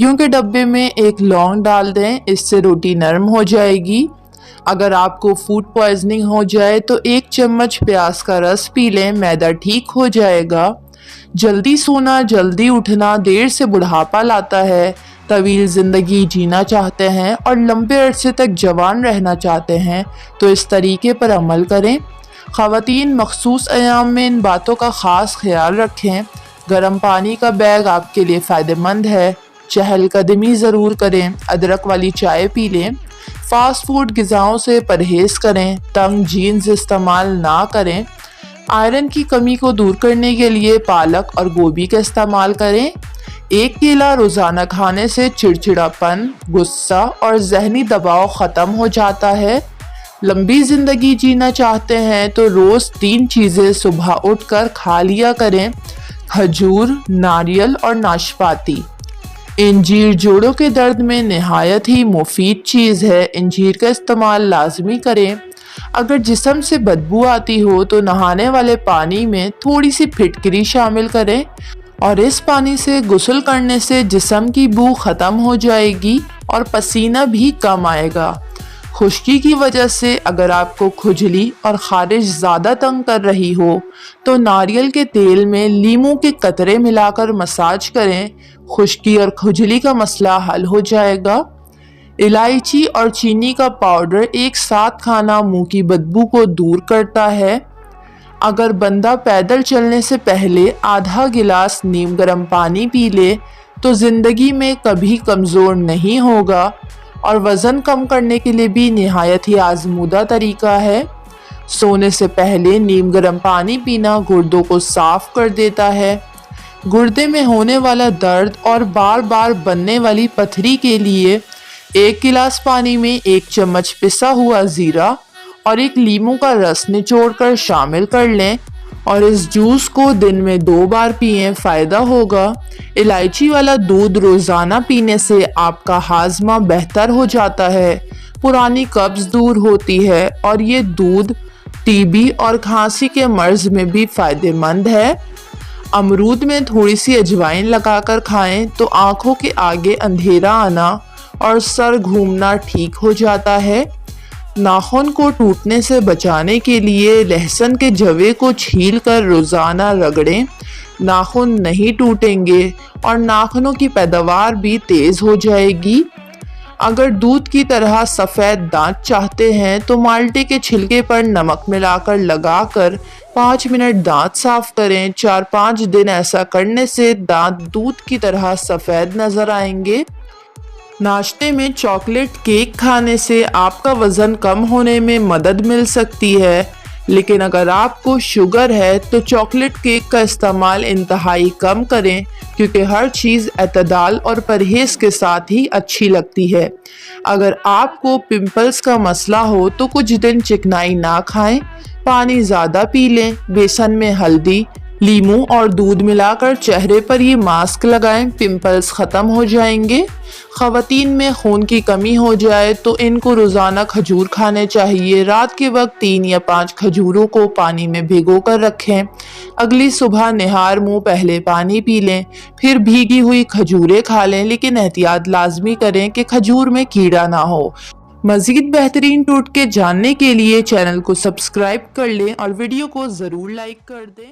کیونکہ ڈبے میں ایک لونگ ڈال دیں، اس سے روٹی نرم ہو جائے گی۔ اگر آپ کو فوڈ پوائزننگ ہو جائے تو 1 چمچ پیاز کا رس پی لیں، معدہ ٹھیک ہو جائے گا۔ جلدی سونا جلدی اٹھنا دیر سے بڑھاپا لاتا ہے۔ طویل زندگی جینا چاہتے ہیں اور لمبے عرصے تک جوان رہنا چاہتے ہیں تو اس طریقے پر عمل کریں۔ خواتین مخصوص ایام میں ان باتوں کا خاص خیال رکھیں۔ گرم پانی کا بیگ آپ کے لیے فائدہ مند ہے۔ چہل قدمی ضرور کریں۔ ادرک والی چائے پی لیں۔ فاسٹ فوڈ غذاؤں سے پرہیز کریں۔ تنگ جینز استعمال نہ کریں۔ آئرن کی کمی کو دور کرنے کے لیے پالک اور گوبھی کا استعمال کریں۔ 1 کیلا روزانہ کھانے سے چڑچڑاپن، غصہ اور ذہنی دباؤ ختم ہو جاتا ہے۔ لمبی زندگی جینا چاہتے ہیں تو روز 3 چیزیں صبح اٹھ کر کھا لیا کریں: کھجور، ناریل اور ناشپاتی۔ انجیر جوڑوں کے درد میں نہایت ہی مفید چیز ہے، انجیر کا استعمال لازمی کریں۔ اگر جسم سے بدبو آتی ہو تو نہانے والے پانی میں تھوڑی سی پھٹکری شامل کریں اور اس پانی سے غسل کرنے سے جسم کی بو ختم ہو جائے گی اور پسینہ بھی کم آئے گا۔ خشکی کی وجہ سے اگر آپ کو کھجلی اور خارش زیادہ تنگ کر رہی ہو تو ناریل کے تیل میں لیموں کے قطرے ملا کر مساج کریں، خشکی اور کھجلی کا مسئلہ حل ہو جائے گا۔ الائچی اور چینی کا پاؤڈر ایک ساتھ کھانا منہ کی بدبو کو دور کرتا ہے۔ اگر بندہ پیدل چلنے سے پہلے آدھا گلاس نیم گرم پانی پی لے تو زندگی میں کبھی کمزور نہیں ہوگا اور وزن کم کرنے کے لیے بھی نہایت ہی آزمودہ طریقہ ہے۔ سونے سے پہلے نیم گرم پانی پینا گردوں کو صاف کر دیتا ہے۔ گردے میں ہونے والا درد اور بار بار بننے والی پتھری کے لیے 1 گلاس پانی میں 1 چمچ پسا ہوا زیرہ اور 1 لیموں کا رس نچوڑ کر شامل کر لیں اور اس جوس کو دن میں 2 بار پئیں، فائدہ ہوگا۔ الائچی والا دودھ روزانہ پینے سے آپ کا ہاضمہ بہتر ہو جاتا ہے، پرانی قبض دور ہوتی ہے اور یہ دودھ ٹی بی اور کھانسی کے مرض میں بھی فائدہ مند ہے۔ امرود میں تھوڑی سی اجوائن لگا کر کھائیں تو آنکھوں کے آگے اندھیرا آنا اور سر گھومنا ٹھیک ہو جاتا ہے۔ ناخن کو ٹوٹنے سے بچانے کے لیے لہسن کے جوے کو چھیل کر روزانہ رگڑیں، ناخن نہیں ٹوٹیں گے اور ناخنوں کی پیداوار بھی تیز ہو جائے گی۔ اگر دودھ کی طرح سفید دانت چاہتے ہیں تو مالٹے کے چھلکے پر نمک ملا کر لگا کر 5 منٹ دانت صاف کریں۔ 4-5 دن ایسا کرنے سے دانت دودھ کی طرح سفید نظر آئیں گے۔ ناشتے میں چاکلیٹ کیک کھانے سے آپ کا وزن کم ہونے میں مدد مل سکتی ہے، لیکن اگر آپ کو شوگر ہے تو چاکلیٹ کیک کا استعمال انتہائی کم کریں، کیونکہ ہر چیز اعتدال اور پرہیز کے ساتھ ہی اچھی لگتی ہے۔ اگر آپ کو پمپلز کا مسئلہ ہو تو کچھ دن چکنائی نہ کھائیں، پانی زیادہ پی لیں، بیسن میں ہلدی، لیموں اور دودھ ملا کر چہرے پر یہ ماسک لگائیں، پمپلز ختم ہو جائیں گے۔ خواتین میں خون کی کمی ہو جائے تو ان کو روزانہ کھجور کھانے چاہیے۔ رات کے وقت 3 یا 5 کھجوروں کو پانی میں بھگو کر رکھیں، اگلی صبح نہار منہ پہلے پانی پی لیں، پھر بھیگی ہوئی کھجوریں کھا لیں، لیکن احتیاط لازمی کریں کہ کھجور میں کیڑا نہ ہو۔ مزید بہترین ٹوٹکے جاننے کے لیے چینل کو سبسکرائب کر لیں اور ویڈیو کو ضرور لائک کر دیں۔